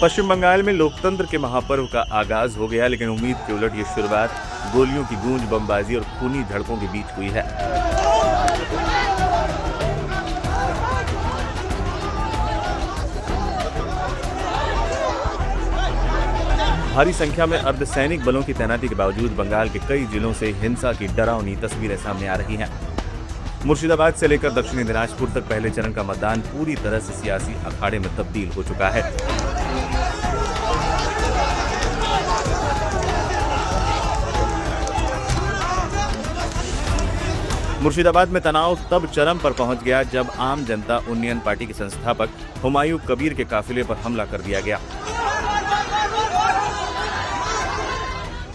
पश्चिम बंगाल में लोकतंत्र के महापर्व का आगाज हो गया, लेकिन उम्मीद के उलट ये शुरुआत गोलियों की गूंज, बमबाजी और खूनी झड़पों के बीच हुई है। भारी संख्या में अर्धसैनिक बलों की तैनाती के बावजूद बंगाल के कई जिलों से हिंसा की डरावनी तस्वीरें सामने आ रही हैं। मुर्शिदाबाद से लेकर दक्षिणी दिनाजपुर तक पहले चरण का मतदान पूरी तरह से सियासी अखाड़े में तब्दील हो चुका है। मुर्शिदाबाद में तनाव तब चरम पर पहुंच गया जब आम जनता उन्नयन पार्टी के संस्थापक हुमायूं कबीर के काफिले पर हमला कर दिया गया।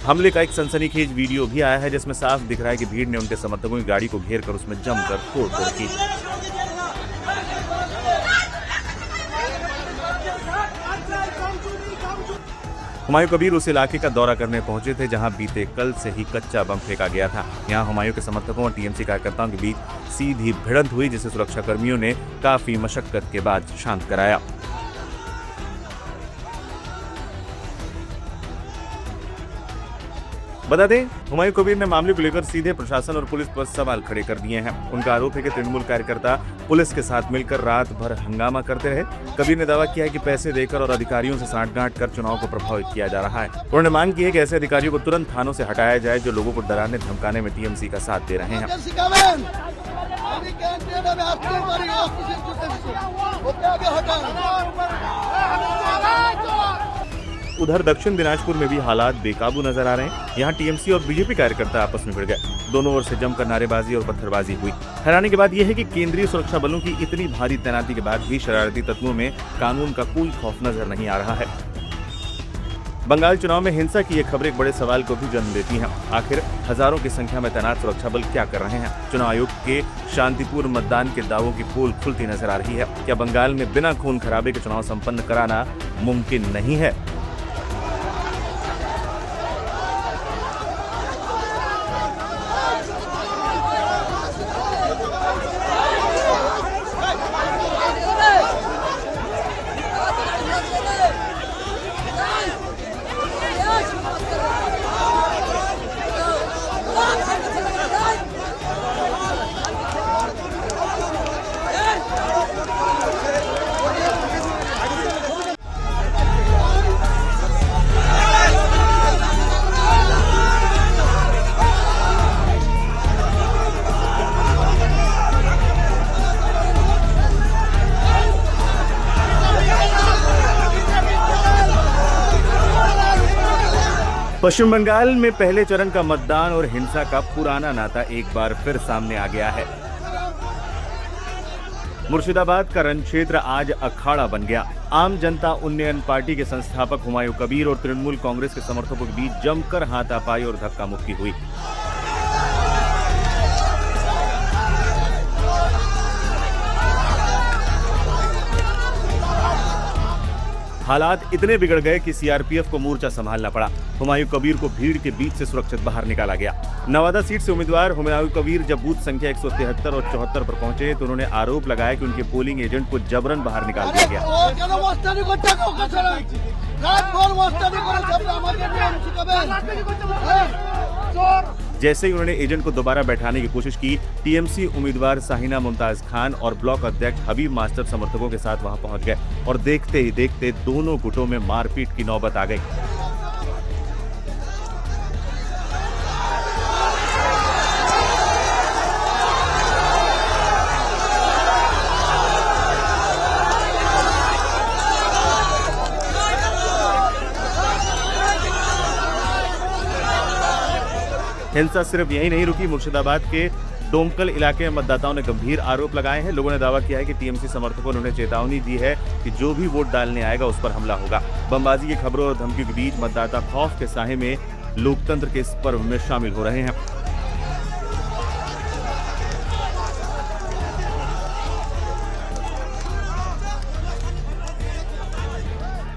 हमले का एक सनसनीखेज वीडियो भी आया है, जिसमें साफ दिख रहा है कि भीड़ ने उनके समर्थकों की गाड़ी को घेर कर उसमें जमकर तोड़फोड़ की। हुमायूं कबीर उस इलाके का दौरा करने पहुंचे थे जहां बीते कल से ही कच्चा बम फेंका गया था। यहां हुमायूं के समर्थकों और टीएमसी कार्यकर्ताओं के बीच सीधी भिड़ंत हुई, जिसे सुरक्षा कर्मियों ने काफी मशक्कत के बाद शांत कराया। बता दें, हुमायूं कबीर ने मामले को लेकर सीधे प्रशासन और पुलिस पर सवाल खड़े कर दिए हैं। उनका आरोप है कि तृणमूल कार्यकर्ता पुलिस के साथ मिलकर रात भर हंगामा करते रहे। कबीर ने दावा किया है कि पैसे देकर और अधिकारियों से सांठगांठ कर चुनाव को प्रभावित किया जा रहा है। उन्होंने मांग की है कि ऐसे अधिकारियों को तुरंत थानों से हटाया जाए जो लोगों को डराने धमकाने में टीएमसी का साथ दे रहे हैं। उधर दक्षिण दिनाजपुर में भी हालात बेकाबू नजर आ रहे हैं। यहाँ टीएमसी और बीजेपी कार्यकर्ता आपस में भिड़ गए। दोनों ओर से जमकर नारेबाजी और पत्थरबाजी हुई। हैरानी की बात यह है कि केंद्रीय सुरक्षा बलों की इतनी भारी तैनाती के बाद भी शरारती तत्वों में कानून का कोई खौफ नजर नहीं आ रहा है। बंगाल चुनाव में हिंसा की ये खबर एक बड़े सवाल को भी जन्म देती है। आखिर हजारों की संख्या में तैनात सुरक्षा बल क्या कर रहे हैं? चुनाव आयोग के शांतिपूर्ण मतदान के दावों की पोल खुलती नजर आ रही है। क्या बंगाल में बिना खून खराबे के चुनाव संपन्न कराना मुमकिन नहीं है? पश्चिम बंगाल में पहले चरण का मतदान और हिंसा का पुराना नाता एक बार फिर सामने आ गया है। मुर्शिदाबाद का रण क्षेत्र आज अखाड़ा बन गया। आम जनता उन्नयन पार्टी के संस्थापक हुमायूं कबीर और तृणमूल कांग्रेस के समर्थकों के बीच जमकर हाथापाई और धक्का मुक्की हुई। हालात इतने बिगड़ गए कि सीआरपीएफ को मोर्चा संभालना पड़ा। हुमायूं कबीर को भीड़ के बीच से सुरक्षित बाहर निकाला गया। नवादा सीट से उम्मीदवार हुमायूं कबीर जब बूथ संख्या 173 और 74 पर पहुंचे तो उन्होंने आरोप लगाया कि उनके पोलिंग एजेंट को जबरन बाहर निकाल दिया गया। जैसे ही उन्होंने एजेंट को दोबारा बैठाने की कोशिश की, टीएमसी उम्मीदवार साहिना मुमताज खान और ब्लॉक अध्यक्ष हबीब मास्टर समर्थकों के साथ वहां पहुंच गए और देखते ही देखते दोनों गुटों में मारपीट की नौबत आ गई। हिंसा सिर्फ यही नहीं रुकी। मुर्शिदाबाद के डोमकल इलाके में मतदाताओं ने गंभीर आरोप लगाए हैं। लोगों ने दावा किया है कि टीएमसी समर्थकों ने उन्हें चेतावनी दी है कि जो भी वोट डालने आएगा उस पर हमला होगा। बमबाजी की खबरों और धमकियों के बीच मतदाता खौफ के साए में लोकतंत्र के इस पर्व में शामिल हो रहे हैं।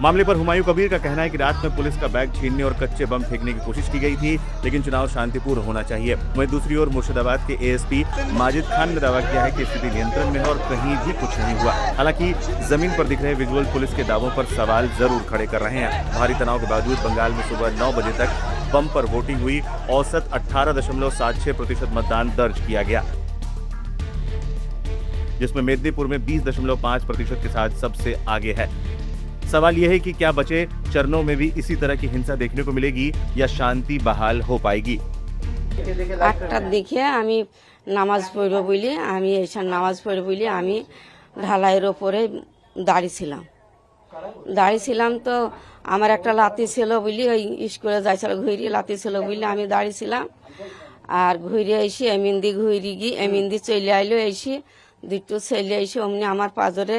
मामले पर हुमायूं कबीर का कहना है कि रात में पुलिस का बैग छीनने और कच्चे बम फेंकने की कोशिश की गई थी, लेकिन चुनाव शांतिपूर्ण होना चाहिए। वहीं दूसरी ओर मुर्शिदाबाद के एएसपी माजिद खान ने दावा किया है कि स्थिति नियंत्रण में है और कहीं भी कुछ नहीं हुआ। हालांकि जमीन पर दिख रहे विजुअल पुलिस के दावों पर सवाल जरूर खड़े कर रहे हैं। भारी तनाव के बावजूद बंगाल में सुबह 9 बजे तक बम पर वोटिंग हुई। औसत 18.76% मतदान दर्ज किया गया, जिसमें मेदिनीपुर में 20.5% के साथ सबसे आगे है। सवाल यह है कि क्या बचे चरणों में भी इसी तरह की हिंसा देखने को मिलेगी या शांति बहाल हो पाएगी। 8টার দিকে আমি নামাজ পড়ব বলি আমি ঢালাইয়ের ওপরে দাঁড়িয়েছিলাম তো আমার একটা লাতি ছিল বলি ওই স্কুলে যাইছিল ঘুরি লাতি ছিল বলি আমি দাঁড়িয়েছিলাম আর ঘুরে এসে এমিন্দি চলে আইলো এসে দুটো ছেলে এসে অমনি আমার পাজরে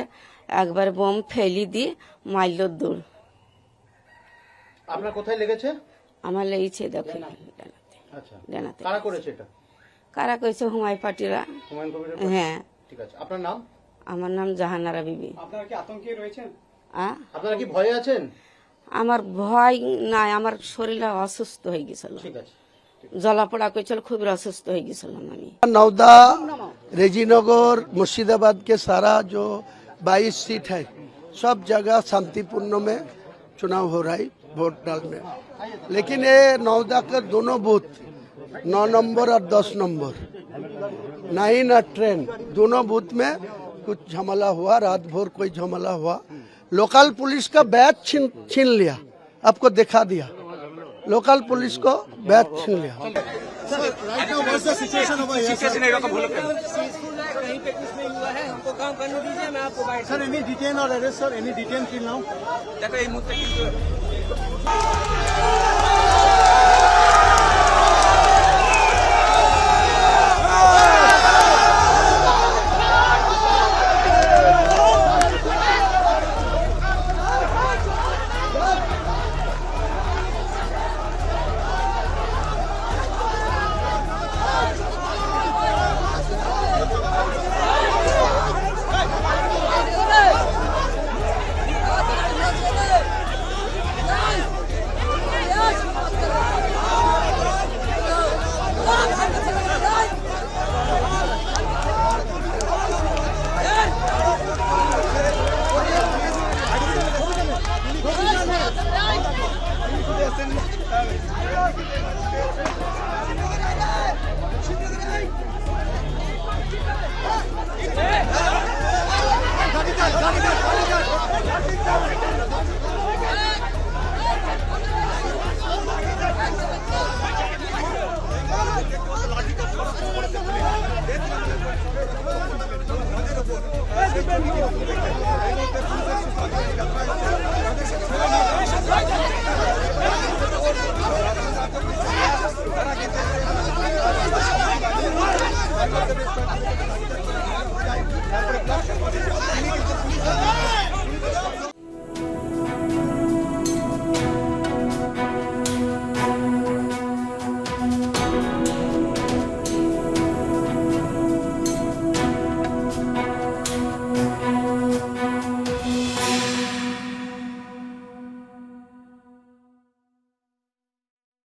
একবার বোম ফেলি দিয়ে মারল দৌড়। আপনার কোথায় লেগেছে? আমার লেগেছে দেখো আচ্ছা, জানাতে কারা করেছে এটা? কারা কইছে হুমায়ুন পাটিরা। হুমায়ুন কবির? হ্যাঁ। ঠিক আছে, আপনার নাম? আমার নাম জাহানারা বিবি। আপনারা কি আতঙ্কে রয়েছেন? হ্যাঁ, আপনারা কি ভয়ে আছেন? আমার ভয় নাই, আমার শরীরটা অসুস্থ হয়ে গেছিল, ঠিক আছে, জলাপড়া কইছিল, খুব অসুস্থ হয়ে গেছিলাম আমি। नौदा रेजीनगर मुर्शिदाबाद के सारा जो 22 सीट है सब जगह शांतिपूर्ण में चुनाव हो रहा है वोट डालने, लेकिन ये नौदा के दोनों बूथ 9 नंबर और 10 नंबर 9 और ट्रेन दोनों बूथ में कुछ झमेला हुआ, रात भर कोई झमेला हुआ। लोकल पुलिस का बैच छीन लिया, आपको दिखा दिया, लोकल पुलिस को बैच छीन लिया। सर एनी डिटेन और arrest sir any detain till now? देखो এই মুহূর্তে কিন্তু Let's go.